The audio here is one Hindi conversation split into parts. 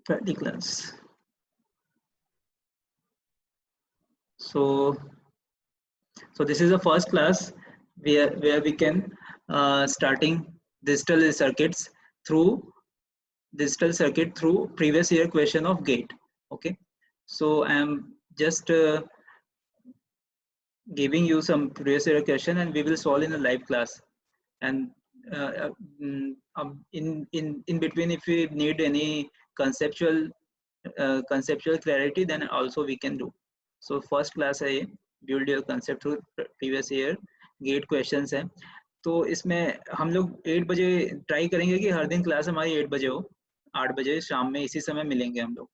Friday class. So this is the first class where we can starting digital circuit through previous year question of gate. Okay, so I am just giving you some previous year question and we will solve in a live class. And in between, if we need any conceptual clarity, then also we can do. So first class है ये, build your concept through previous year gate questions है. तो इसमें हम लोग 8 बजे ट्राई करेंगे कि हर दिन क्लास हमारी 8 बजे हो, 8 बजे शाम में इसी समय मिलेंगे हम लोग.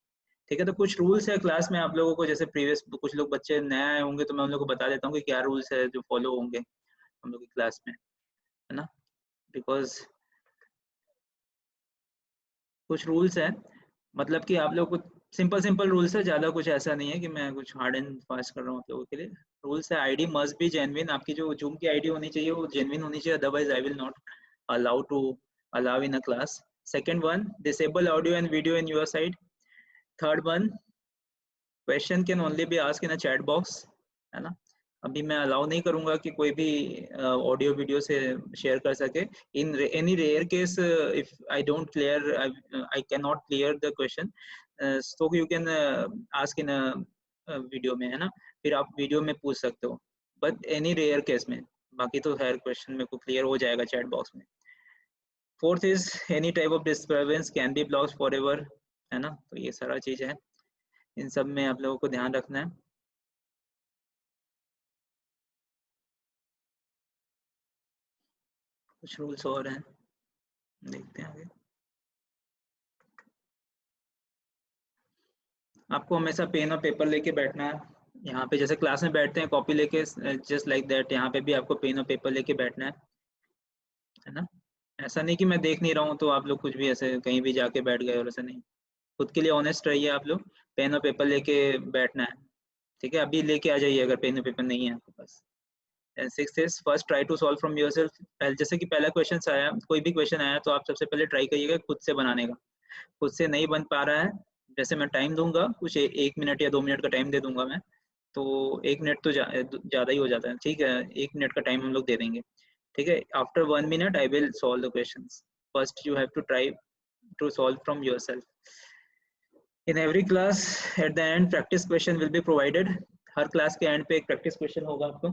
ठीक है, तो कुछ रूल्स है क्लास में आप लोगों को, जैसे प्रीवियस कुछ लोग बच्चे नए आए होंगे तो मैं उन लोगों को बता देता हूँ कि क्या रूल्स है जो फॉलो होंगे हम लोग की क्लास में, है ना. बिकॉज कुछ रूल्स है, मतलब कि आप लोग को सिंपल रूल्स है, ज़्यादा कुछ ऐसा नहीं है कि मैं कुछ हार्ड एंड फास्ट कर रहा हूँ आप लोगों के लिए. रूल्स है, आईडी मस्ट बी जेन्युइन, आपकी जो जूम की आईडी होनी चाहिए वो जेन्युइन होनी चाहिए, otherwise I will not allow in a class. Second one, disable audio and video in your side. Third one, question can only be ask in a chat box, है ना. अभी मैं अलाउ नहीं करूंगा कि कोई भी ऑडियो वीडियो से शेयर कर सके. In any rare case if I don't clear, I can not clear the question, so you can ask in video में, है ना. फिर आप वीडियो में पूछ सकते हो, बट एनी रेयर केस में. बाकी तो हर क्वेश्चन में को क्लियर हो जाएगा चैट बॉक्स में. Fourth is any type of disturbance can be blocked for ever, है ना. तो ये सारा चीज है, इन सब में आप लोगों को ध्यान रखना है. कुछ रूल्स और हैं, देखते हैं आगे. आपको हमेशा पेन और पेपर लेके बैठना है. यहाँ पे जैसे क्लास में बैठते हैं कॉपी लेके, जस्ट लाइक दैट यहाँ पे भी आपको पेन और पेपर लेके बैठना है ना. ऐसा नहीं कि मैं देख नहीं रहा हूँ तो आप लोग कुछ भी ऐसे कहीं भी जाके बैठ गए, और ऐसा नहीं. खुद के लिए ऑनेस्ट रहिए आप लोग, पेन और पेपर लेके बैठना है. ठीक है, अभी लेके आ जाइए अगर पेन और पेपर नहीं है आपके पास. And sixth is first try to solve from yourself. जैसे कि पहला क्वेश्चन आया, कोई भी क्वेश्चन आया तो आप सबसे पहले ट्राई करिएगा खुद से बनाने का. खुद से नहीं बन पा रहा है, जैसे मैं टाइम दूंगा कुछ 1 मिनट या 2 मिनट का टाइम दे दूंगा मैं, तो 1 मिनट तो ज़्यादा ही हो जाता है. ठीक है, 1 मिनट का टाइम हम लोग दे देंगे. ठीक है, after 1 minute I will solve the questions. First you have to try to solve from yourself. In every class at the end practice question will be provided. हर क्लास के एंड पे एक प्रैक्टिस क्वेश्चन होगा आपको,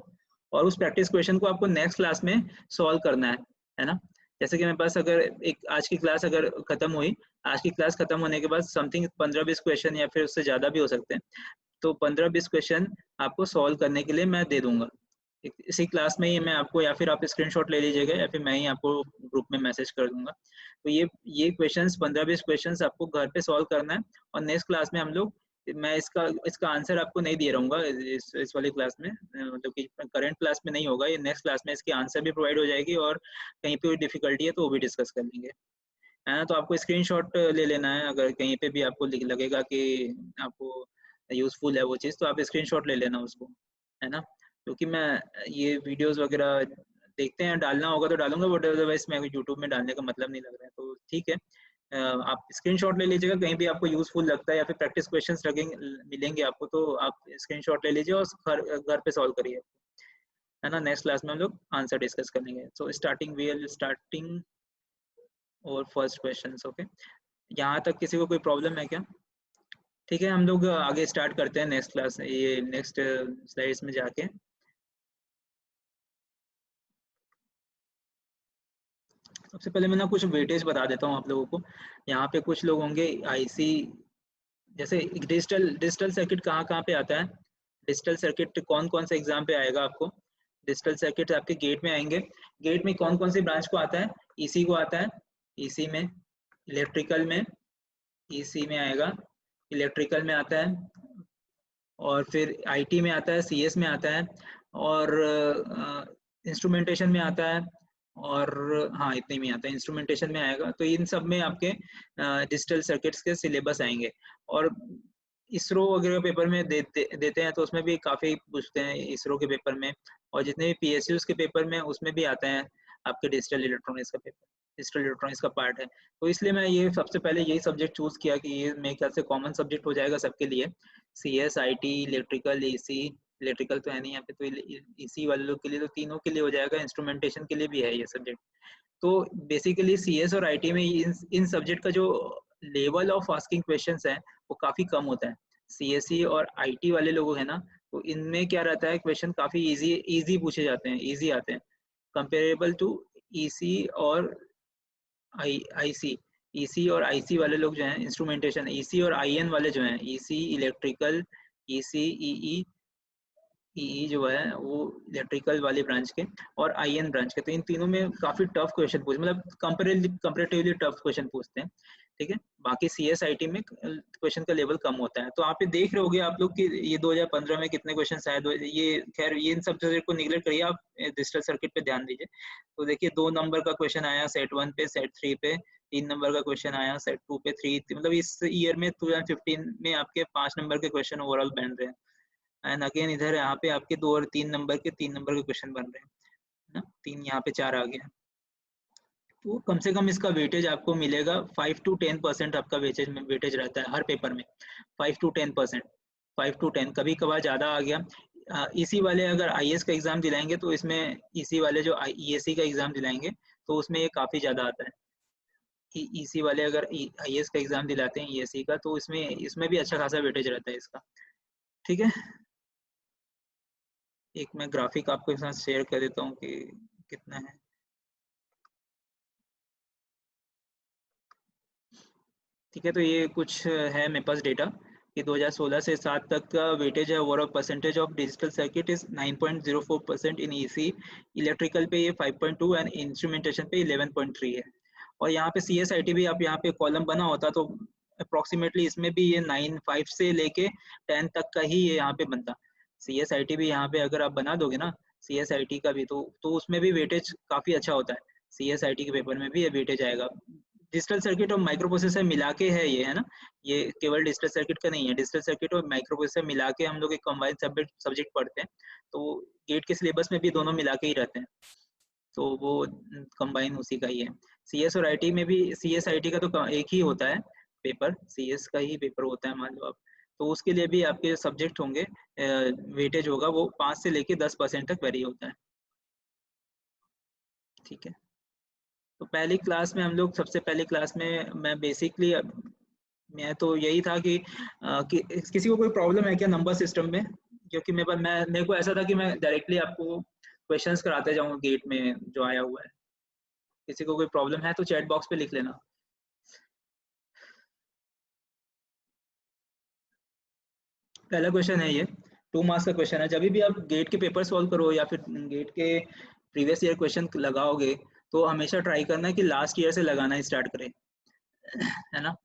और उस प्रैक्टिस क्वेश्चन को आपको नेक्स्ट क्लास में सॉल्व करना है ना. जैसे कि मेरे पास अगर एक आज की क्लास अगर खत्म हुई, आज की क्लास खत्म होने के बाद समथिंग 15-20 क्वेश्चन या फिर उससे ज़्यादा भी हो सकते हैं, तो 15-20 क्वेश्चन आपको सॉल्व करने के लिए मैं दे दूंगा इसी क्लास में ही. मैं आपको, या फिर आप स्क्रीनशॉट ले लीजिएगा या फिर मैं ही आपको ग्रुप में मैसेज कर दूंगा. तो ये क्वेश्चंस 15-20 क्वेश्चंस आपको घर पे सॉल्व करना है, और नेक्स्ट क्लास में हम लोग, मैं इसका आंसर आपको नहीं दे रहूँगा इस वाली क्लास में, मतलब कि करंट क्लास में नहीं होगा ये. नेक्स्ट क्लास में इसकी आंसर भी प्रोवाइड हो जाएगी, और कहीं पे कोई डिफिकल्टी है तो वो भी डिस्कस कर लेंगे, है ना. तो आपको स्क्रीनशॉट ले लेना है, अगर कहीं पे भी आपको लगेगा कि आपको यूजफुल है वो चीज़, तो आप स्क्रीनशॉट ले लेना उसको, है ना. क्योंकि मैं ये वीडियोस वगैरह देखते हैं, डालना होगा तो डालूंगा, बट अदरवाइज मैं यूट्यूब में डालने का मतलब नहीं लग रहा है. तो ठीक है, आप स्क्रीनशॉट ले लीजिएगा, कहीं भी आपको यूजफुल लगता है या फिर प्रैक्टिस क्वेश्चंस लगेंगे मिलेंगे आपको, तो आप स्क्रीनशॉट ले लीजिए और घर पे सॉल्व करिए, है ना. नेक्स्ट क्लास में हम लोग आंसर डिस्कस करेंगे. सो स्टार्टिंग और फर्स्ट क्वेश्चन. ओके, यहाँ तक किसी को कोई प्रॉब्लम है क्या? ठीक है, हम लोग आगे स्टार्ट करते हैं नेक्स्ट क्लास, ये नेक्स्ट स्लाइड्स में जाके. सबसे पहले मैं ना कुछ वेटेज बता देता हूँ आप लोगों को. यहाँ पे कुछ लोग होंगे आईसी, जैसे डिजिटल सर्किट कहाँ कहाँ पे आता है. डिजिटल सर्किट कौन कौन से एग्जाम पे आएगा आपको. डिजिटल सर्किट आपके गेट में आएंगे. गेट में कौन कौन सी ब्रांच को आता है. ईसी को आता है, ईसी में. इलेक्ट्रिकल में, ईसी में आएगा. इलेक्ट्रिकल में आता है, और फिर आईटी में आता है, सीएस में आता है, और इंस्ट्रूमेंटेशन में आता है, और हाँ इतने में आता है, इंस्ट्रूमेंटेशन में आएगा. तो इन सब में आपके डिजिटल सर्किट्स के सिलेबस आएंगे. और इसरो वगैरह पेपर में देते हैं, तो उसमें भी काफ़ी पूछते हैं इसरो के पेपर में, और जितने भी पीएसयूज के पेपर में उसमें भी आता है आपके डिजिटल इलेक्ट्रॉनिक्स का पेपर. डिजिटल इलेक्ट्रॉनिक्स का पार्ट है। तो इसलिए मैं ये सबसे पहले यही सब्जेक्ट चूज किया कि ये मेरे ख्याल से कॉमन सब्जेक्ट हो जाएगा सबके लिए। CS, IT, electrical, AC, electrical तो है नहीं यहाँ पे, तो EC वाले लोग के लिए तो तीनों के लिए हो जाएगा, इंस्ट्रूमेंटेशन के लिए भी है ये सब्जेक्ट। तो बेसिकली CS और IT में इन सब्जेक्ट का जो लेवल ऑफ आस्किंग क्वेश्चंस है वो काफ़ी कम होता है। CSE और IT वाले लोग हैं ना, तो इनमें क्या रहता है, क्वेश्चन काफ़ी इजी पूछे जाते हैं, इजी आते हैं कंपेरेबल टू EC और IC। EC और IC वाले लोग जो हैं इंस्ट्रूमेंटेशन, EC और IN वाले जो हैं, EC इलेक्ट्रिकल, EC EE जो है वो इलेक्ट्रिकल वाली ब्रांच के, और IN ब्रांच के, तो इन तीनों में काफ़ी टफ क्वेश्चन पूछ, मतलब कंपेरेटिवली टफ क्वेश्चन पूछते हैं, ठीक है। बाकी CS IT में क्वेश्चन का लेवल कम होता है। तो आप ये देख रहे होगे आप लोग कि ये 2015 में कितने क्वेश्चन आए, ये खैर ये इन सब सब्जेक्ट को निगलेक्ट करिए, आप डिजिटल सर्किट पे ध्यान दीजिए। तो देखिए 2 नंबर का क्वेश्चन आया सेट 1 पे, सेट 3 पे 3 नंबर का क्वेश्चन आया, सेट 2 पे 3, मतलब इस ईयर में 2015 में आपके 5 नंबर के क्वेश्चन ओवरऑल बन रहे हैं। एंड अगेन इधर यहाँ पे आपके 2 और 3 नंबर के 3 नंबर के क्वेश्चन बन रहे हैं ना, 3 यहाँ पे 4 आ गया। तो कम से कम इसका वेटेज आपको मिलेगा 5 to 10% आपका वेटेज रहता है हर पेपर में, 5 to 10%, 5 to 10, कभी कभार ज़्यादा आ गया। इसी वाले अगर IAS का एग्ज़ाम दिलाएंगे तो इसमें, इसी वाले जो EAC का एग्ज़ाम दिलाएंगे तो उसमें ये काफ़ी ज़्यादा आता है। EC वाले अगर IAS का एग्ज़ाम दिलाते हैं EAC का, तो इसमें भी अच्छा खासा वेटेज रहता है इसका, ठीक है। एक मैं ग्राफिक आपके साथ शेयर कर देता हूँ कि कितना है। ठीक है, तो ये कुछ है मेरे पास डेटा कि 2016 से 7 तक का वेटेज है, overall percentage of digital circuit is 9.04% in EC, electrical पे ये 5.2 एंड इंस्ट्रूमेंटेशन पे 11.3 है। और यहाँ पे CSIT भी आप यहाँ पे कॉलम बना होता तो अप्रोक्सीमेटली इसमें भी ये 9.5 से लेके 10 तक का ही ये यहाँ पे बनता। CSIT भी यहाँ पे अगर आप बना दोगे ना, CSIT का भी, तो उसमें भी वेटेज काफ़ी अच्छा होता है। CSIT के पेपर में भी ये वेटेज आएगा। डिजिटल सर्किट और माइक्रो प्रोसेसर मिला के है ये, है ना, ये केवल डिजिटल सर्किट का नहीं है, डिजिटल सर्किट और माइक्रो प्रोसेसर मिला के हम लोग एक कंबाइंड सब्जेक्ट पढ़ते हैं। तो गेट के सिलेबस में भी दोनों मिला के ही रहते हैं, तो वो कंबाइन उसी का ही है। CS और IT में भी, CS IT का तो एक ही होता है पेपर, CS का ही पेपर होता है मान लो आप, तो उसके लिए भी आपके सब्जेक्ट होंगे, वेटेज होगा वो 5 से लेके 10% तक वेरी होता है, ठीक है। तो पहली क्लास में हम लोग, सबसे पहली क्लास में मैं बेसिकली, मैं तो यही था कि किसी को कोई प्रॉब्लम है क्या नंबर सिस्टम में, क्योंकि मेरे को ऐसा था कि मैं डायरेक्टली आपको क्वेश्चंस कराते जाऊँ गेट में जो आया हुआ है। किसी को कोई प्रॉब्लम है तो चैट बॉक्स पे लिख लेना। पहला क्वेश्चन है ये, 2 मार्क्स का क्वेश्चन है। जब भी आप गेट के पेपर सॉल्व करो या फिर गेट के प्रीवियस ईयर क्वेश्चन लगाओगे, तो हमेशा ट्राई करना कि लास्ट ईयर से लगाना स्टार्ट करें, है ना।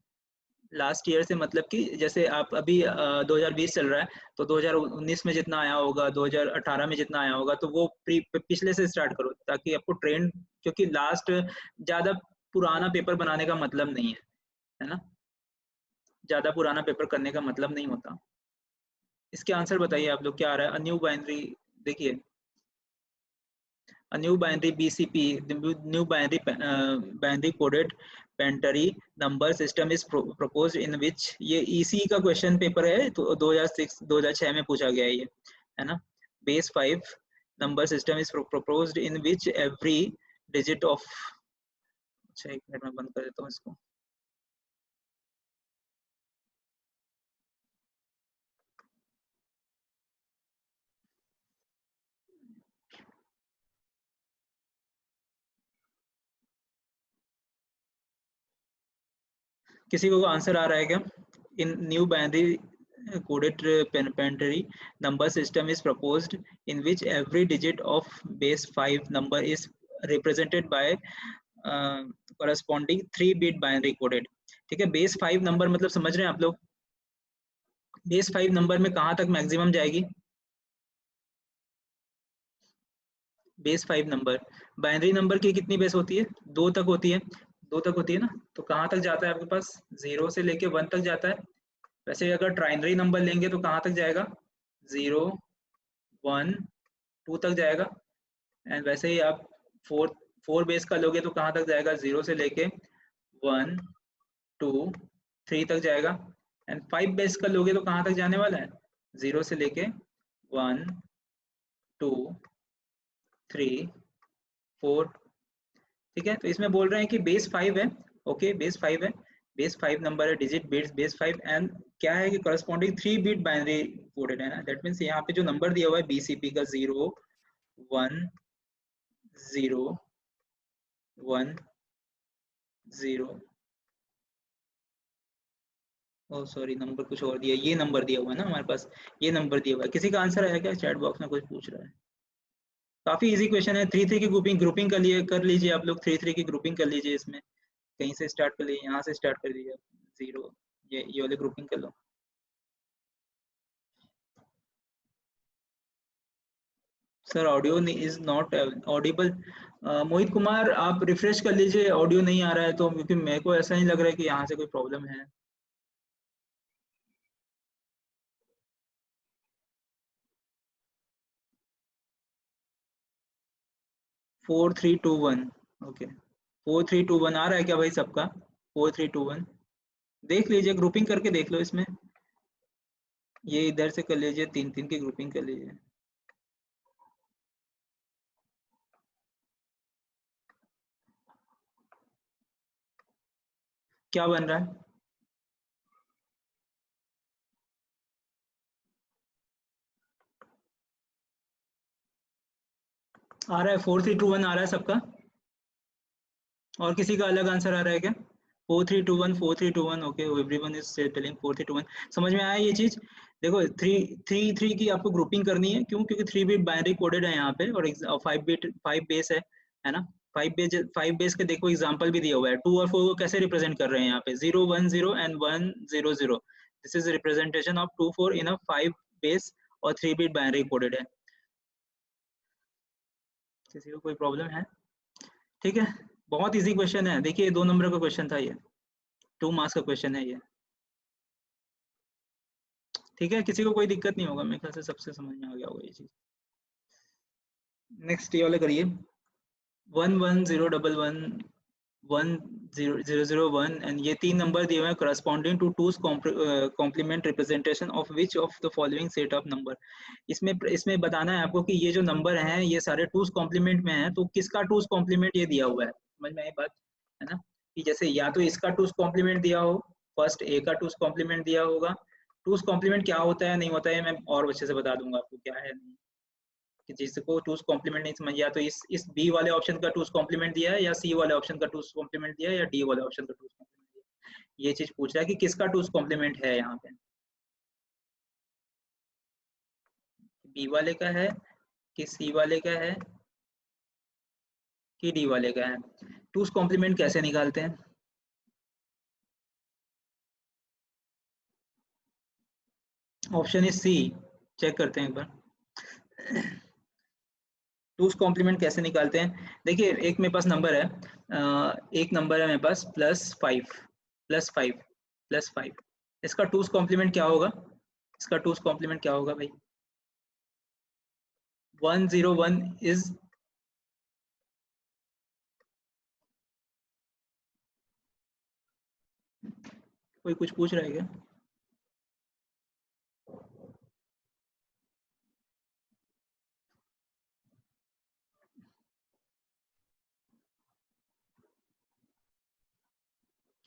लास्ट ईयर से मतलब कि जैसे आप अभी 2020 चल रहा है, तो 2019 में जितना आया होगा, 2018 में जितना आया होगा, तो वो पिछले से स्टार्ट करो ताकि आपको ट्रेंड, क्योंकि लास्ट ज़्यादा पुराना पेपर बनाने का मतलब नहीं है ना, ज़्यादा पुराना पेपर करने का मतलब नहीं होता। इसके आंसर बताइए आप लोग, क्या आ रहा है। न्यू बाइनरी, देखिए a new binary BCP, the new binary coded penitentiary number system is proposed in which, ये EC का क्वेश्चन पेपर है, तो 2006 में पूछा गया है ना। Base 5 number system is proposed in which every digit of, अच्छा एक मिनट में बंद कर देता हूँ इसको। किसी को आंसर आ रहा है क्या। In new binary coded penitentiary number system is proposed in which every digit of base 5 number is represented by corresponding 3-bit binary coded, ठीक है। बेस 5 नंबर मतलब समझ रहे हैं आप लोग, बेस 5 नंबर में कहाँ तक मैक्सिमम जाएगी। बेस 5 नंबर, बाइनरी नंबर की कितनी बेस होती है, 2 तक होती है, 2 तक होती है ना, तो कहाँ तक जाता है आपके पास, 0 से लेके 1 तक जाता है। वैसे अगर ट्राइनरी नंबर लेंगे तो कहाँ तक जाएगा, 0 1 2 तक जाएगा। एंड वैसे ही आप 4 बेस का लोगे तो कहाँ तक जाएगा, 0 से लेके 1 2 3 तक जाएगा। एंड 5 बेस का लोगे तो कहाँ तक जाने वाला है, 0 से लेके 1 2 3 4। ठीक है, तो इसमें बोल रहे हैं कि बेस 5 है। ओके, बेस 5 है, बेस 5 नंबर है, डिजिट बेस 5 एंड क्या है कि करस्पॉन्डिंग 3 बिट बाइनरी कोडेड है ना। दैट मीन्स यहाँ पे जो नंबर दिया हुआ है बीसीपी का 0 1 0 1 0, ओ सॉरी नंबर कुछ और दिया, ये नंबर दिया हुआ है ना हमारे पास, ये नंबर दिया हुआ है। किसी का आंसर आया क्या, चैट बॉक्स में कुछ पूछ रहा है। काफी इजी क्वेश्चन है। 3 3 की ग्रुपिंग ग्रुपिंग कर लीजिए आप लोग, 3 3 की ग्रुपिंग कर लीजिए। इसमें कहीं से स्टार्ट कर लीजिए, यहाँ से स्टार्ट कर लीजिए, 0 ये वाले ग्रुपिंग कर लो। Sir audio is not audible. Mohit Kumar आप रिफ्रेश कर लीजिए, ऑडियो नहीं आ रहा है तो, क्योंकि मेरे को ऐसा नहीं लग रहा है कि यहाँ से कोई प्रॉब्लम है। Four three two one, okay 4321 आ रहा है क्या भाई सबका, 4321 देख लीजिए, ग्रुपिंग करके देख लो इसमें। ये इधर से कर लीजिए, 3 3 की ग्रुपिंग कर लीजिए। क्या बन रहा है, आ रहा है 4321 आ रहा है सबका, और किसी का अलग आंसर आ रहा है क्या, 4321 4321, ओके एवरीवन इज टेलिंग 4321। समझ में आया ये चीज। देखो थ्री थ्री थ्री की आपको ग्रुपिंग करनी है, क्यों, क्योंकि 3 बिट बाइनरी कोडेड है यहाँ पे, और 5 बेस है ना। 5 बेस के देखो एग्जांपल भी दिया हुआ है। 2 और 4 को कैसे रिप्रेजेंट कर रहे हैं यहाँ पे, 0 1 0 and 1 0 0। This is representation of 2 4 in a 5 base और 3 बिट बाइनरी कोडेड है। किसी को कोई प्रॉब्लम है, ठीक है। बहुत इजी क्वेश्चन है, देखिए 2 नंबर का क्वेश्चन था ये, 2 मार्क्स का क्वेश्चन है ये, ठीक है। किसी को कोई दिक्कत नहीं होगा, मेरे ख्याल से सबसे समझ में आ गया होगा ये चीज। नेक्स्ट ये वाला करिए, 1 1 0 1 1 1 0 0 0 1 एंड ये 3 नंबर दिए हुए हैं, corresponding to two's complement representation of which of the following set of number. इसमें इसमें बताना है आपको कि ये जो नंबर हैं ये सारे टूज कॉम्प्लीमेंट में हैं, तो किसका टूज कॉम्प्लीमेंट ये दिया हुआ है, समझ में आई बात, है ना। कि जैसे या तो इसका टूज कॉम्प्लीमेंट दिया हो, फर्स्ट ए का टूज कॉम्प्लीमेंट दिया होगा। टूज कॉम्प्लीमेंट क्या होता है नहीं होता है, मैं और अच्छे से बता दूंगा आपको क्या है नहीं, कि जिसको टूज कॉम्प्लीमेंट नहीं समझ, या तो इस बी वाले ऑप्शन का टूज कॉम्प्लीमेंट दिया है, या सी वाले ऑप्शन का टूज कॉम्प्लीमेंट दिया है, या डी वाले ऑप्शन का टूज कॉम्प्लीमेंट दिया है। ये चीज पूछ रहा है कि किसका टूज कॉम्प्लीमेंट है यहाँ पे, बी वाले का है कि सी वाले का है कि डी वाले का है। टूज कॉम्प्लीमेंट कैसे निकालते हैं, ऑप्शन इज सी, चेक करते हैं एक बार। टूज कॉम्प्लीमेंट कैसे निकालते हैं, देखिए एक मेरे पास नंबर है, एक नंबर है मेरे पास +5 +5, इसका टूज कॉम्प्लीमेंट क्या होगा, इसका टूज कॉम्प्लीमेंट क्या होगा भाई, 101 इज, कोई कुछ पूछ रहा है क्या,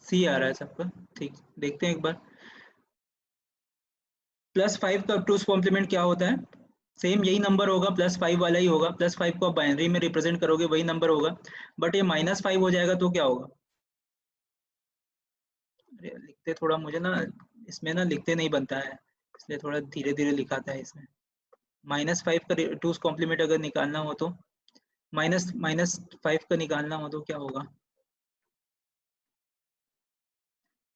सी आ रहा है सबका, ठीक, देखते हैं एक बार। +5 का टूज कॉम्प्लीमेंट क्या होता है, सेम यही नंबर होगा, +5 वाला ही होगा, +5 को आप बाइनरी में रिप्रेजेंट करोगे वही नंबर होगा, बट ये -5 हो जाएगा तो क्या होगा। अरे लिखते थोड़ा मुझे ना, इसमें ना लिखते नहीं बनता है, इसलिए थोड़ा धीरे धीरे लिखाता है इसमें। -5 का टूज कॉम्प्लीमेंट अगर निकालना हो तो, -5 का निकालना हो तो क्या होगा,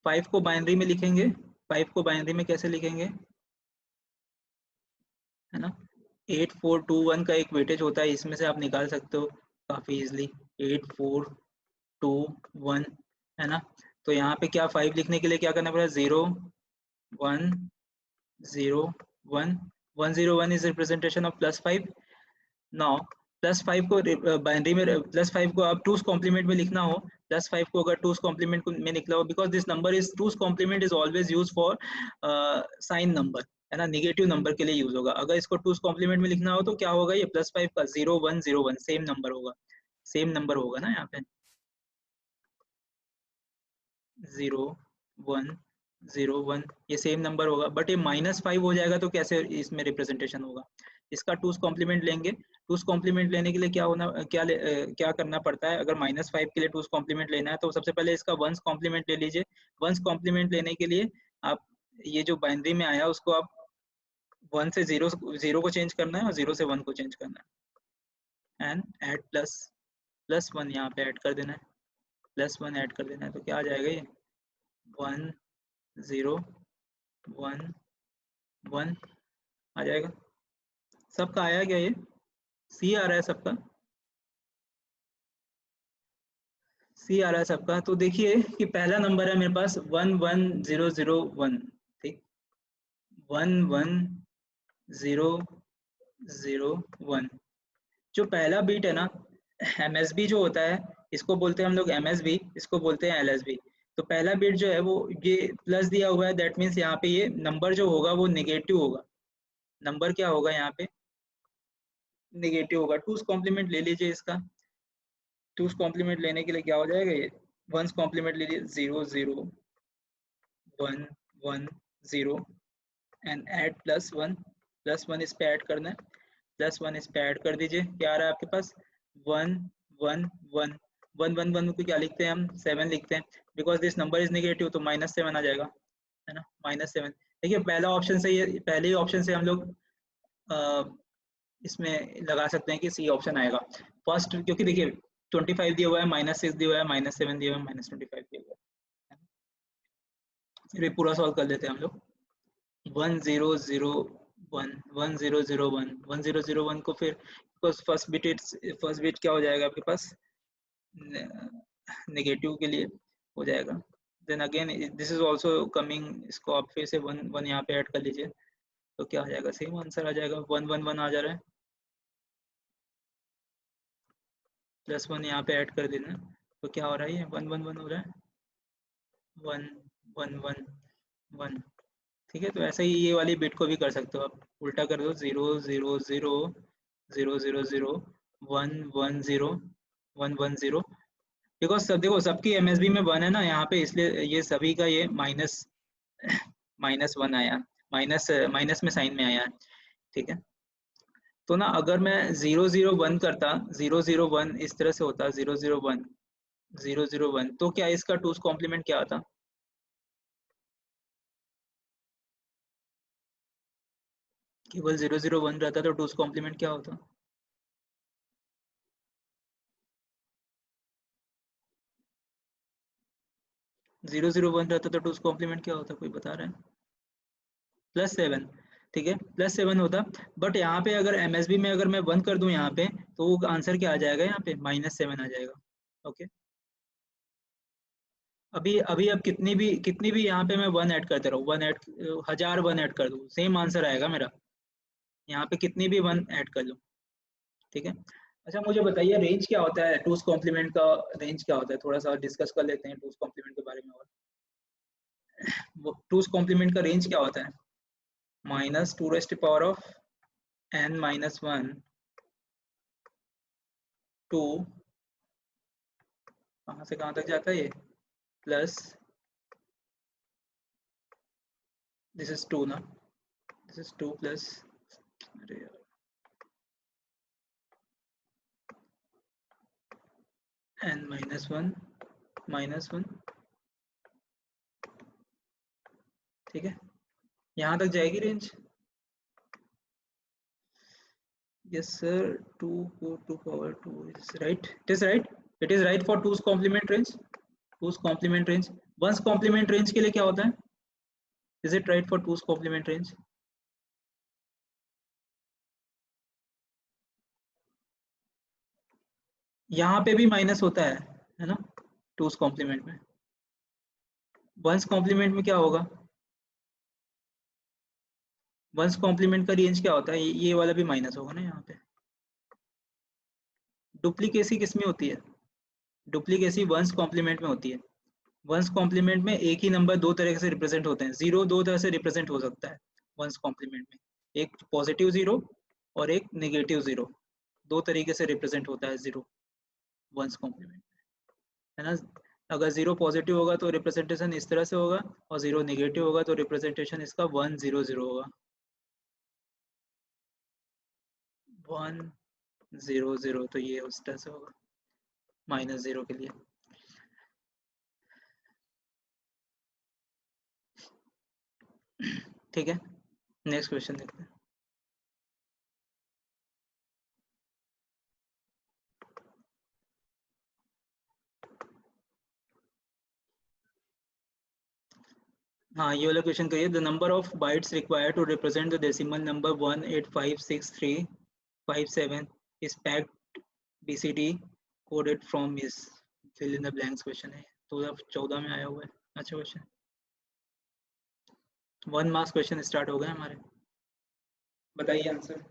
5 को बाइनरी में लिखेंगे, 5 को बाइनरी में कैसे लिखेंगे, है ना। 8421 का एक वेटेज होता है, इसमें से आप निकाल सकते हो काफी इजिली, 8421, है ना। तो यहाँ पे क्या 5 लिखने के लिए क्या करना पड़ेगा, 0 1 0 1 101 is representation of +5 now। +5 को बाइनरी में +5 को आप 2's कॉम्प्लीमेंट में लिखना हो, +5 को अगर 2's कॉम्प्लीमेंट में निकला हो, because this number is 2's complement is always use for sign number, है ना, निगेटिव नंबर के लिए यूज होगा। अगर इसको 2's कॉम्प्लीमेंट में लिखना हो तो क्या होगा, ये +5 का 0 1 0 1 सेम नंबर होगा, सेम नंबर होगा ना यहाँ पे 0 1 0 1 ये सेम नंबर होगा। बट ये -5 हो जाएगा तो कैसे इसमें रिप्रेजेंटेशन होगा, इसका 2's कॉम्प्लीमेंट लेंगे। 2's कॉम्प्लीमेंट लेने के लिए क्या करना पड़ता है, अगर -5 के लिए 2's कॉम्प्लीमेंट लेना है तो सबसे पहले इसका 1's कॉम्प्लीमेंट ले लीजिए। 1's कॉम्प्लीमेंट लेने के लिए आप ये जो बाइनरी में आया उसको आप 1 से 0 को चेंज करना है और 0 से 1 को चेंज करना है, एंड ऐड +1 यहाँ पे ऐड कर देना है, +1 ऐड कर देना है, तो क्या आ जाएगा, ये 1 0 1 1 आ जाएगा। सबका आया क्या, ये सी आ रहा है सबका, सी आ रहा है सबका। तो देखिए कि पहला नंबर है मेरे पास 1 1 0 0 1, ठीक, 1 1 0 0 1। जो पहला बीट है ना, MSB जो होता है इसको बोलते हैं हम लोग MSB, इसको बोलते हैं LSB। तो पहला बीट जो है वो ये प्लस दिया हुआ है, दैट मीन्स यहाँ पे ये नंबर जो होगा वो नेगेटिव होगा, नंबर क्या होगा यहाँ पे, नेगेटिव होगा। 2's कॉम्प्लीमेंट ले लीजिए इसका, 2's कॉम्प्लीमेंट लेने के लिए क्या हो जाएगा, ये 1's कॉम्प्लीमेंट लीजिए 0 0 1 1 0 एंड ऐड +1 इस पे ऐड करना है, +1 इस पे ऐड कर दीजिए। क्या आ रहा है आपके पास, 1 1 1 1 1 1 को क्या लिखते हैं हम, 7 लिखते हैं, because this number is negative तो -7 आ जाएगा, है ना, -7। देखिए पहला ऑप्शन से ये, पहले ही ऑप्शन से हम लोग इसमें लगा सकते हैं कि सी ऑप्शन आएगा फर्स्ट, क्योंकि देखिए 25 दिया हुआ है, -6 दिया हुआ है, -7 दिया हुआ है, -25 दिया हुआ है। फिर पूरा सॉल्व कर लेते हैं हम लोग। 1 0 0 1 1 0 0 1 1 0 0 1 को फिर फर्स्ट बिट क्या हो जाएगा आपके पास, नेगेटिव के लिए हो जाएगा। Then again this is also coming, इसको आप फिर से 1 1 यहाँ पे ऐड कर लीजिए, तो क्या हो जाएगा, सेम आंसर आ जाएगा, 1 1 1 आ जा रहा है, +1 यहाँ पे ऐड कर देना, तो क्या हो रहा है, ये 1 1 1 हो रहा है, 1 1 1 1, ठीक है। तो ऐसे ही ये वाली बिट को भी कर सकते हो आप, उल्टा कर दो, 0 0 0 0 0 0 1 1 0 1 1 0, बिकॉज सब देखो सबकी MSB में 1 है ना यहाँ पे, इसलिए ये सभी का ये -1 आया, माइनस में साइन में आया है, ठीक है। तो ना अगर मैं 0 0 1 करता, 0 0 1 इस तरह से होता, 0 0 1 0 0 1, तो क्या इसका 2's कॉम्प्लीमेंट क्या आता, केवल 0 0 1 रहता तो 2's कॉम्प्लीमेंट क्या होता, 0 0 1 रहता तो 2's कॉम्प्लीमेंट क्या होता, कोई बता रहा है, +7, ठीक है, +7 होता। बट यहाँ पे अगर MSB में अगर मैं 1 कर दूं यहाँ पे, तो वो आंसर क्या आ जाएगा, यहाँ पे -7 आ जाएगा, ओके। अभी अभी अब कितनी भी यहाँ पे मैं 1 ऐड करते रहूँ, 1 ऐड 1000 1 ऐड कर दूँ, सेम आंसर आएगा मेरा, यहाँ पे कितनी भी 1 ऐड कर लूँ, ठीक है। अच्छा मुझे बताइए रेंज क्या होता है, 2's कॉम्प्लीमेंट का रेंज क्या होता है, थोड़ा सा डिस्कस कर लेते हैं 2's कॉम्प्लीमेंट के बारे में। और 2's कॉम्प्लीमेंट का रेंज क्या होता है, -2n-1 टू, कहाँ से कहाँ तक जाता है ये, प्लस, दिस इज 2 ना, दिस इज 2 प्लस, अरे यार, n-1 ठीक है, यहाँ तक जाएगी range, yes sir, 2 to power 2 is right, it is right for 2's complement range, 2's complement range, 1's complement range के लिए क्या होता है, is it right for 2's complement range, यहाँ पे भी माइनस होता है ना, 2's complement में, 1's complement में क्या होगा, 1's complement का रेंज क्या होता है, ये वाला भी माइनस होगा ना यहाँ पे, डुप्लीकेसी किस में होती है? डुप्लीकेसी वंस कॉम्प्लीमेंट में होती है। वंस कॉम्प्लीमेंट में एक ही नंबर दो तरह से रिप्रेजेंट होते हैं। जीरो दो तरह से रिप्रेजेंट हो सकता है वंस कॉम्प्लीमेंट में, एक पॉजिटिव जीरो और एक नेगेटिव जीरो, दो तरीके से रिप्रेजेंट होता है जीरो वंस कॉम्प्लीमेंट, है ना। अगर जीरो पॉजिटिव होगा तो रिप्रेजेंटेशन इस तरह से होगा, और जीरो नेगेटिव होगा तो रिप्रेजेंटेशन इसका 100 होगा, 100, तो ये उस तरह से होगा -0 के लिए। ठीक है, नेक्स्ट क्वेश्चन देखते हैं। हाँ, ये वाला क्वेश्चन करिए। The number of bytes required to represent the decimal number 1856357 is packed BCD coded from इस fill in the blanks question है, 2014 में आया हुआ है। अच्छा क्वेश्चन, 1 मार्क्स क्वेश्चन स्टार्ट हो गए हमारे। बताइए आंसर।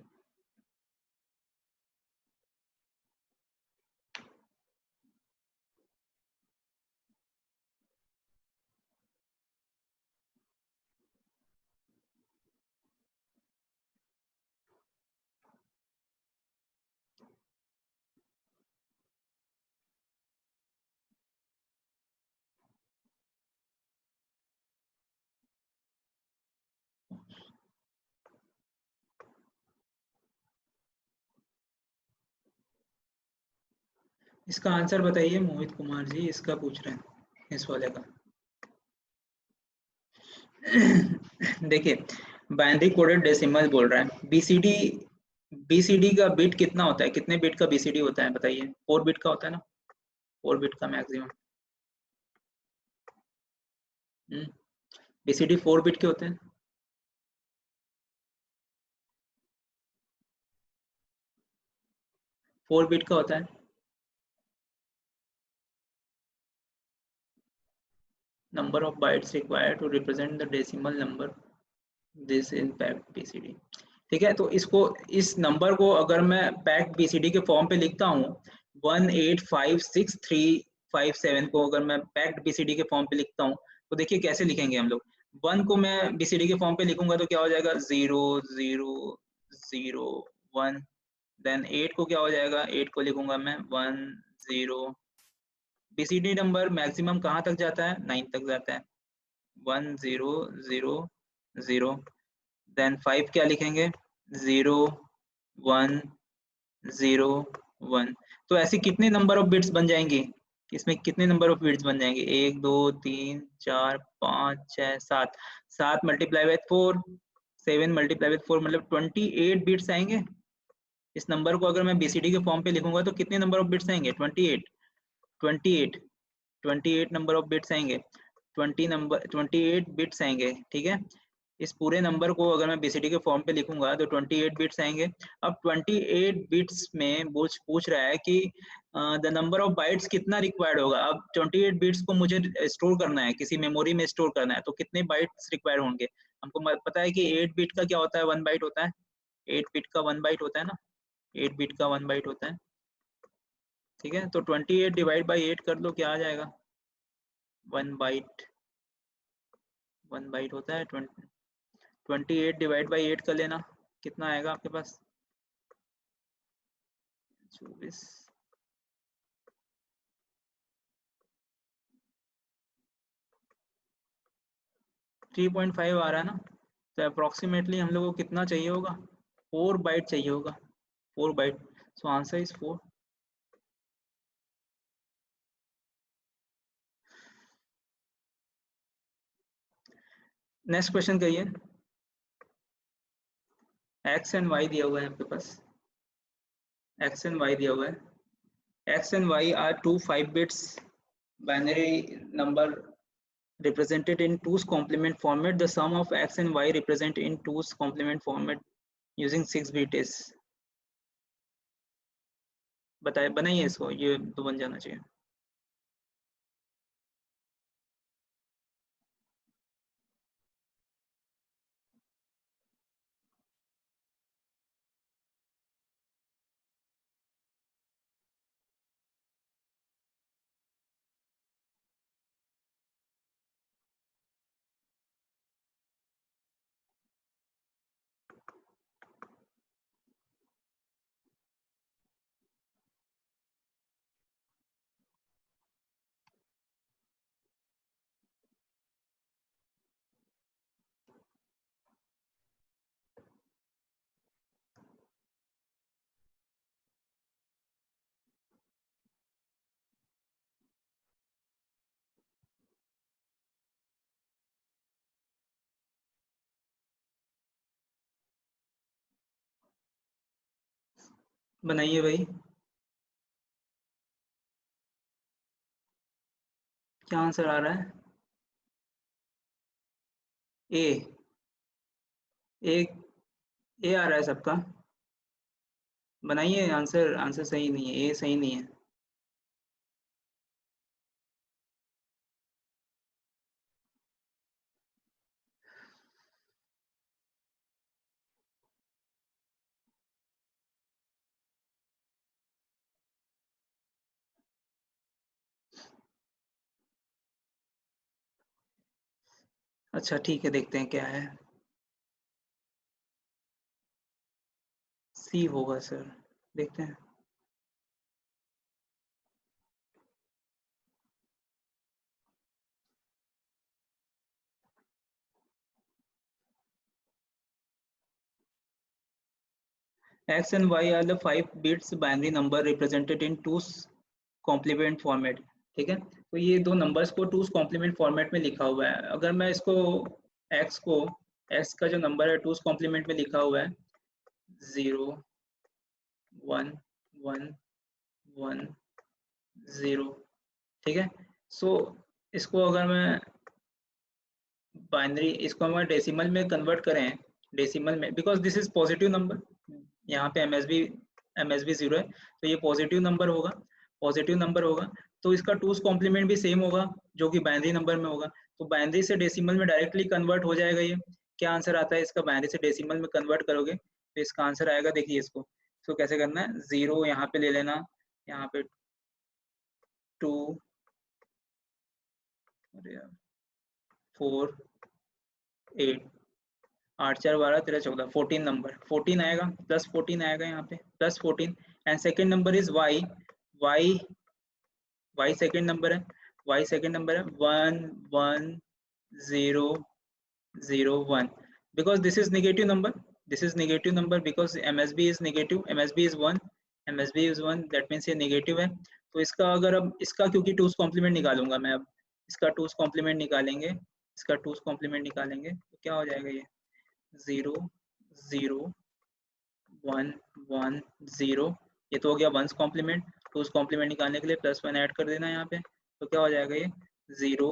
इसका आंसर बताइए मोहित कुमार जी, इसका पूछ रहे हैं इस वाले का। देखिए, बाइनरी कोडेड डेसिमल बोल रहा है। बीसीडी, बीसीडी का बिट कितना होता है? कितने बिट का बीसीडी होता है बताइए? 4 बिट का होता है ना, 4 बिट का मैक्सिमम। बीसीडी 4 बिट के होते हैं। फोर बिट का होता है। Number of bytes required to represent the decimal number this in packed BCD. ठीक है, तो इसको, इस नंबर को अगर मैं पैक्ड बीसीडी के फॉर्म पे लिखता हूँ, 1856357 को अगर मैं पैक्ड बीसीडी के फॉर्म पे लिखता हूँ, तो देखिए कैसे लिखेंगे हम लोग। 1 को मैं बीसीडी के फॉर्म पे लिखूंगा तो क्या हो जाएगा? 0001। देन 8 को क्या हो जाएगा? 8 को लिखूंगा मैं 10। बीसीडी नंबर मैक्सिमम कहाँ तक जाता है? 9 तक जाता है, 1000। देन 5 क्या लिखेंगे? 0101। तो ऐसे कितने नंबर ऑफ बिट्स बन जाएंगे? इसमें कितने नंबर ऑफ बिट्स बन जाएंगे? 1 2 3 4 5 6 7। 7 मल्टीप्लाई बाय 4, 7 मल्टीप्लाई बाय 4 मतलब 28 बिट्स आएंगे। इस नंबर को अगर मैं बीसीडी के फॉर्म पे लिखूंगा तो कितने नंबर ऑफ बिट्स आएंगे? 28, 28, 28 नंबर ऑफ बिट्स आएंगे। 28 बिट्स आएंगे। ठीक है, इस पूरे नंबर को अगर मैं बीसीडी के फॉर्म पे लिखूंगा तो 28 बिट्स आएंगे। अब 28 बिट्स में पूछ रहा है कि द नंबर ऑफ बाइट्स कितना रिक्वायर्ड होगा। अब 28 बिट्स को मुझे स्टोर करना है, किसी मेमोरी में स्टोर करना है, तो कितने बाइट्स रिक्वायर्ड होंगे? हमको पता है कि 8 बिट का क्या होता है? 1 बाइट होता है। 8 बिट का 1 बाइट होता है ना, 8 बिट का 1 बाइट होता है। ठीक है, तो 28 डिवाइड बाई 8 कर लो, क्या आ जाएगा? 1 बाइट, 1 बाइट होता है। 28 डिवाइड बाई 8 कर लेना, कितना आएगा आपके पास? 24। 3.5 आ रहा है ना, तो अप्रोक्सीमेटली हम लोग को कितना चाहिए होगा? 4 बाइट चाहिए होगा, 4 byte. So answer is 4। Next question करिए। एक्स एंड वाई दिया हुआ है आपके पास, एक्स एंड वाई दिया हुआ है। X and Y are two 5 bits binary number represented in 2's complement format. The sum of x and y represent in 2's complement format using 6 bit is। बताइए, बनाइए इसको, ये तो बन जाना चाहिए। बनाइए भाई, क्या आंसर आ रहा है? ए। ए। ए आ रहा है सबका। बनाइए आंसर, आंसर सही नहीं है, ए सही नहीं है। अच्छा ठीक है, देखते हैं क्या है। सी होगा सर, देखते हैं। X and Y are the 5 bits binary number represented in 2's complement format। ठीक है, तो ये दो नंबर्स को 2's complement format में लिखा हुआ है। अगर मैं इसको X को, X का जो नंबर है 2's complement में लिखा हुआ है 0 1 1 1 0। ठीक है, सो इसको अगर मैं बाइनरी, इसको हम डेसिमल में कन्वर्ट करें, डेसिमल में, because this is positive number, यहाँ पे एमएसबी 0 है, तो ये पॉजिटिव नंबर होगा, पॉजिटिव नंबर होगा, तो इसका टूस कॉम्प्लीमेंट भी सेम होगा जो कि बाइनरी नंबर में होगा। तो बाइनरी से डेसिमल में डायरेक्टली कन्वर्ट हो जाएगा। ये क्या आंसर आता है इसका? बाइनरी से डेसिमल में कन्वर्ट करोगे तो इसका आंसर आएगा, देखिए इसको कैसे करना है, 0 यहाँ पे ले लेना, यहाँ पे 2, 4 8, 8 4 12 13 14, 14 नंबर, 14 आएगा, प्लस 14 आएगा यहाँ पे, plus 14। And second number is Y, Y, Y second number है, वाई सेकेंड नंबर है 1 1 0 0 1, because this is negative number, this is negative number, because MSB is negative, MSB is 1, MSB is 1, that means ये नेगेटिव है। तो इसका अगर अब इसका, क्योंकि टूस कॉम्प्लीमेंट निकालूंगा मैं अब, इसका टूस कॉम्प्लीमेंट निकालेंगे, इसका टूस कॉम्प्लीमेंट निकालेंगे तो क्या हो जाएगा, ये 0 0 1 1 0, ये तो हो गया वंस कॉम्प्लीमेंट। टूस कॉम्प्लीमेंट निकालने के लिए +1 ऐड कर देना यहाँ पे, तो क्या हो जाएगा ये 0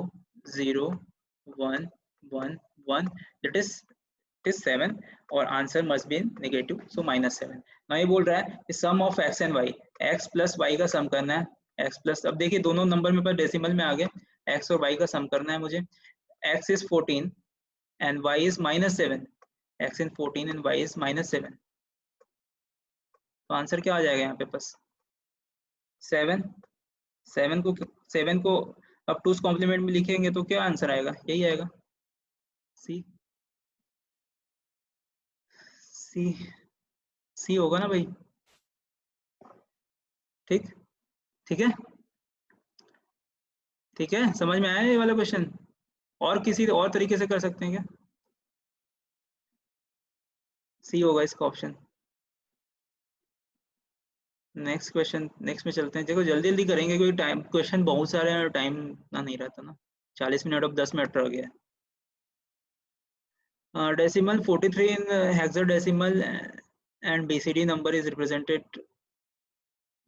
0 1 1 1, दैट इज 7, और answer must be negative, so -7। ना ये बोल रहा है sum of x and y, x plus y का सम करना है, एक्स प्लस, अब देखिए दोनों नंबर मेरे पास डेसिमल में आ गए, एक्स और वाई का सम करना है मुझे। X is 14 and y is -7, x in 14 and y is -7, तो आंसर क्या आ जाएगा यहाँ पे? बस 7, 7 को अब टूस कॉम्प्लीमेंट में लिखेंगे तो क्या आंसर आएगा? यही आएगा, सी, सी, सी होगा ना भाई? ठीक, ठीक है, ठीक है, समझ में आया ये वाला क्वेश्चन? और किसी और तरीके से कर सकते हैं क्या? सी होगा इसका ऑप्शन। नेक्स्ट क्वेश्चन, नेक्स्ट में चलते हैं, देखो जल्दी जल्दी करेंगे क्योंकि टाइम, क्वेश्चन बहुत सारे हैं और टाइम ना नहीं रहता ना, 40 मिनट, अब 10 मिनट रह गया। Decimal 43 in hexadecimal and BCD number is represented,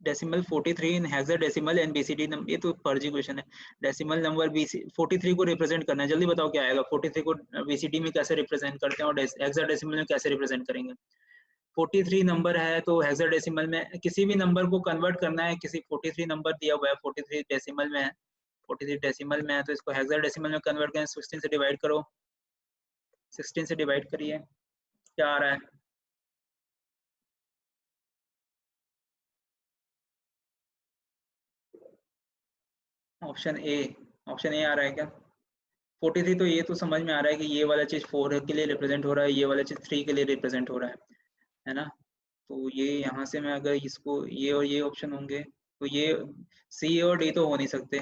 decimal 43 in hexadecimal and BCD number, ये तो फर्जी क्वेश्चन है। डेसिमल नंबर 43 को रिप्रेजेंट करना है, जल्दी बताओ क्या आएगा? 43 को बीसीडी में कैसे रिप्रेजेंट करते हैं और हेक्साडेसिमल में कैसे रिप्रेजेंट करेंगे? 43 नंबर है तो हेक्साडेसिमल में किसी भी नंबर को कन्वर्ट करना है, किसी 43 नंबर दिया हुआ है, 43 डेसिमल में है, 43 डेसिमल में है, तो इसको हेक्साडेसिमल में कन्वर्ट करें, 16 से डिवाइड करो, 16 से डिवाइड करिए, क्या आ रहा है? ऑप्शन ए, ऑप्शन ए आ रहा है क्या? 43, तो ये तो समझ में आ रहा है कि ये वाला चीज 4 के लिए रिप्रेजेंट हो रहा है, ये वाला चीज 3 के लिए रिप्रेजेंट हो रहा है ना? तो ये यहाँ से मैं अगर इसको, ये और ये ऑप्शन होंगे, तो ये सी और डी तो हो नहीं सकते,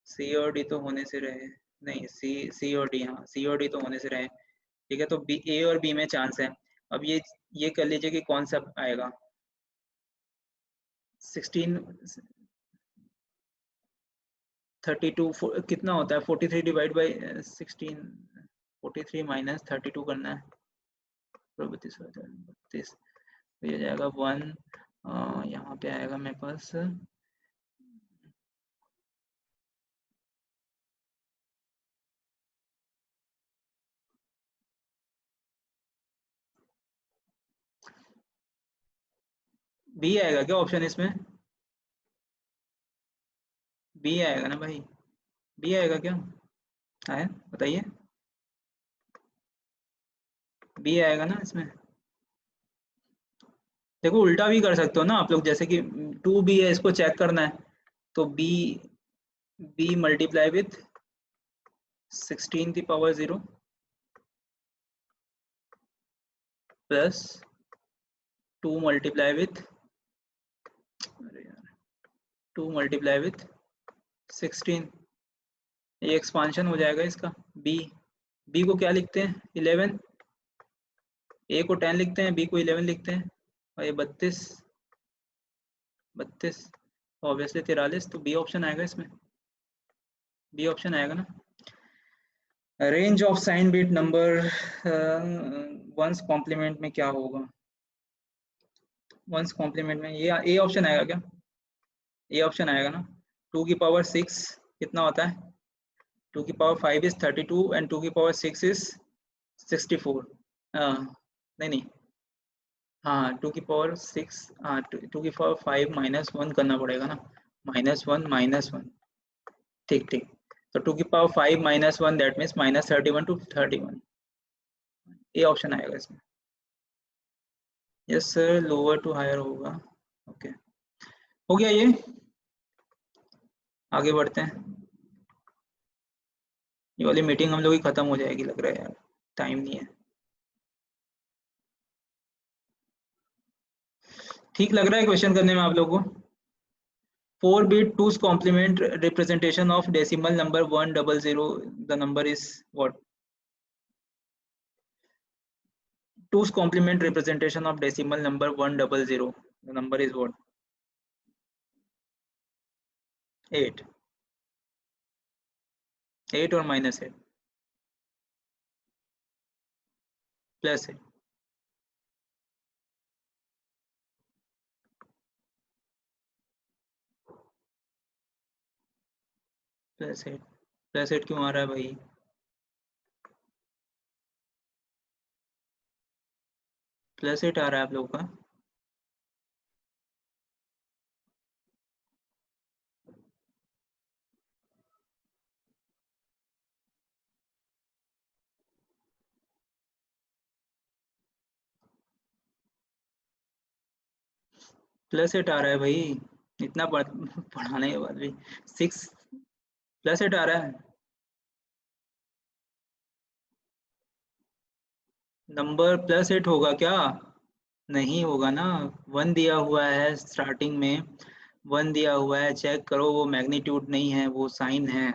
सी और डी तो होने से रहे, नहीं, सी और डी, हाँ सी और डी तो होने से रहे। ठीक है, तो बी, ए और बी में चांस है। अब ये कर लीजिए कि कौन सा आएगा। 16 32 कितना होता है? 43 डिवाइड बाई 16, 43 माइनस 32 करना है, 32 32, तो ये जाएगा 1 यहाँ पे आएगा मेरे पास बी आएगा क्या ऑप्शन इसमें? बी आएगा ना भाई? बी आएगा क्या? है बताइए, बी आएगा ना इसमें? देखो उल्टा भी कर सकते हो ना आप लोग, जैसे कि 2b है, इसको चेक करना है तो बी मल्टीप्लाई विथ 16 की पावर 0 प्लस 2 मल्टीप्लाई विथ, अरे यार, 2 मल्टीप्लाई विथ 16, ये एक्सपांशन हो जाएगा इसका। बी बी को क्या लिखते हैं? 11। ए को 10 लिखते हैं, बी को 11 लिखते हैं, और ये 32 32 ऑब्वियसली 43, तो बी ऑप्शन आएगा इसमें, बी ऑप्शन आएगा ना। Range of sign bit number one's complement में क्या होगा? वंस कॉम्प्लीमेंट में ये ए ऑप्शन आएगा क्या? ए ऑप्शन आएगा ना। 2 की पावर 6 कितना होता है? 2 की पावर 5 इज 32 एंड 2 की पावर 6 इज 64। नहीं नहीं, हाँ 2 की पावर 6, हाँ 2 की पावर 5 -1 करना पड़ेगा ना, -1 ठीक ठीक। तो 2 की पावर 5 -1 दैट मीन्स -31 to 31, ये ऑप्शन आएगा इसमें। Yes sir, lower to higher होगा। ओके, हो गया ये, आगे बढ़ते हैं। ये वाली मीटिंग हम लोग की खत्म हो जाएगी लग रहा है यार, टाइम नहीं है। ठीक लग रहा है क्वेश्चन करने में आप लोगों को? 4-bit 2's complement representation of decimal number 100, the number is what? 2's complement representation of decimal number 100, the number is what? 8, 8 or -8? +8, +8, +8 क्यों आ रहा है भाई? +8 आ रहा है आप लोगों का? +8 आ रहा है भाई, इतना पढ़ाने के बाद भी 6 +8 आ रहा है। नंबर +8 होगा क्या? नहीं होगा ना, 1 दिया हुआ है स्टार्टिंग में, 1 दिया हुआ है, चेक करो, वो मैग्नीट्यूड नहीं है, वो साइन है।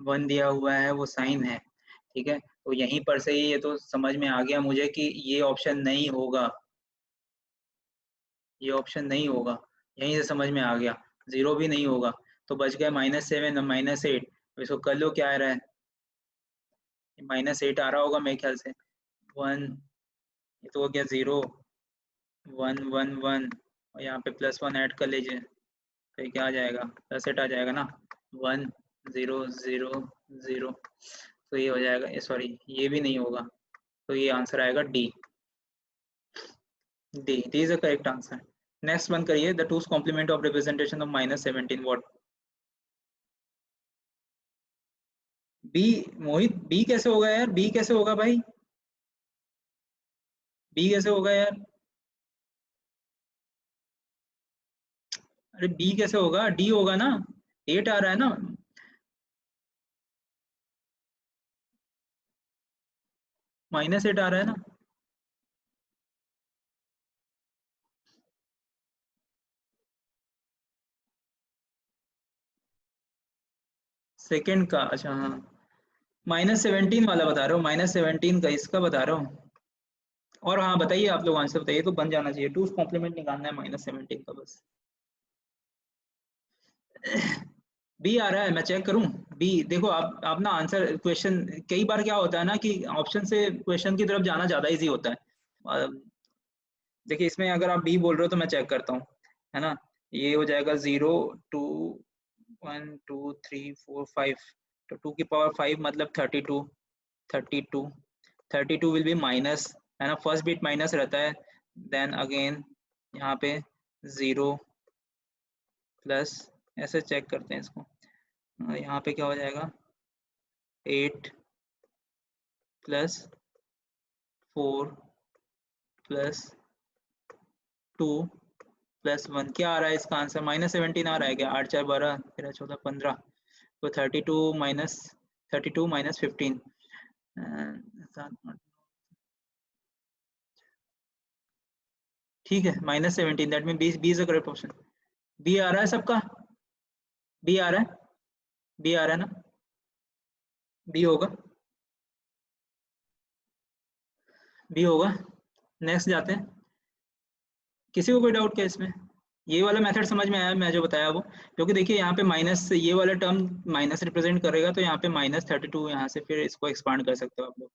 1 दिया हुआ है, वो साइन है, ठीक है। तो यहीं पर से ये तो समझ में आ गया मुझे कि ये ऑप्शन नहीं होगा, ये ऑप्शन नहीं होगा, यहीं से समझ में आ गया। 0 भी नहीं होगा, तो बच गया -7 और -8। इसको कर लो क्या आ रहा है, -8 आ रहा होगा मेरे ख्याल से। 1, ये तो हो गया 0, 1 1 1, और यहाँ पे +1 ऐड कर लीजिए, तो ये क्या आ जाएगा? +8 आ जाएगा ना। 1 0 0 0, तो ये हो जाएगा, ये सॉरी ये भी नहीं होगा, तो ये आंसर आएगा D. D is the correct answer. Next one करिए, the two's complement of representation of -17 what? B. Mohit B कैसे होगा यार? बी कैसे होगा भाई? बी कैसे होगा यार? अरे बी कैसे होगा? डी होगा ना, 8 आ रहा है ना। -8 आ रहा है ना। सेकंड का, अच्छा हाँ, -17 वाला बता रहे हो? -17 का इसका बता रहे हो? और हाँ बताइए, आप लोग आंसर बताइए, तो बन जाना चाहिए, टूस कॉम्प्लीमेंट निकालना है -17 का बस। बी आ रहा है, मैं चेक करूं? बी देखो, आप ना आंसर क्वेश्चन, कई बार क्या होता है ना कि ऑप्शन से क्वेश्चन की तरफ जाना ज्यादा इजी होता है। देखिए इसमें अगर आप बी बोल रहे हो तो मैं चेक करता हूँ, है ना। ये हो जाएगा 0 2 1 2 3 4 5, तो 2 की पावर 5 मतलब 32 32 32 विल बी माइनस, है ना, फर्स्ट बिट माइनस रहता है, देन अगेन यहाँ पे 0 प्लस, ऐसे चेक करते हैं इसको, यहाँ पे क्या हो जाएगा 8 प्लस 4 प्लस 2 प्लस 1, क्या आ रहा है इसका आंसर, -17 आ रहा है क्या, 8 4 12 13 14 15, तो 32 माइनस 15 ठीक है, -17, that mean B is a correct option. B आ रहा है सबका, बी आ रहा है, बी आ रहा है ना, बी होगा, बी होगा। नेक्स्ट जाते हैं, किसी को कोई डाउट क्या इसमें, ये वाला मेथड समझ में आया मैं जो बताया वो, क्योंकि देखिए यहाँ पे माइनस, ये वाला टर्म माइनस रिप्रेजेंट करेगा, तो यहाँ पे -32, यहाँ से फिर इसको एक्सपांड कर सकते हो आप लोग,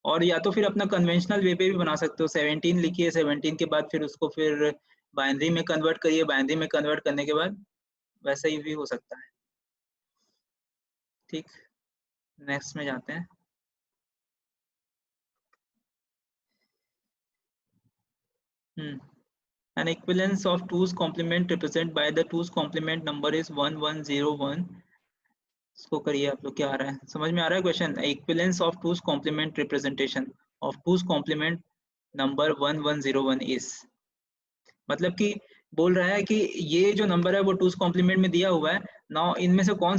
और या तो फिर अपना कन्वेंशनल वे पे भी बना सकते हो, 17 लिखिए, 17 के बाद फिर उसको फिर बाइनरी में कन्वर्ट करिए, बाइनरी में कन्वर्ट करने के बाद वैसे ही भी हो सकता है। ठीक, नेक्स्ट में जाते हैं। An equivalence of 2's complement represented by the 2's complement number is 1101। इसको करिए आप लोग, क्या आ रहा है समझ में आ रहा है question, equivalence of 2's complement representation of 2's complement number 1101 is, मतलब कि बोल रहा है कि ये जो नंबर है वो 2's complement में दिया हुआ है, नाउ इनमें से कौन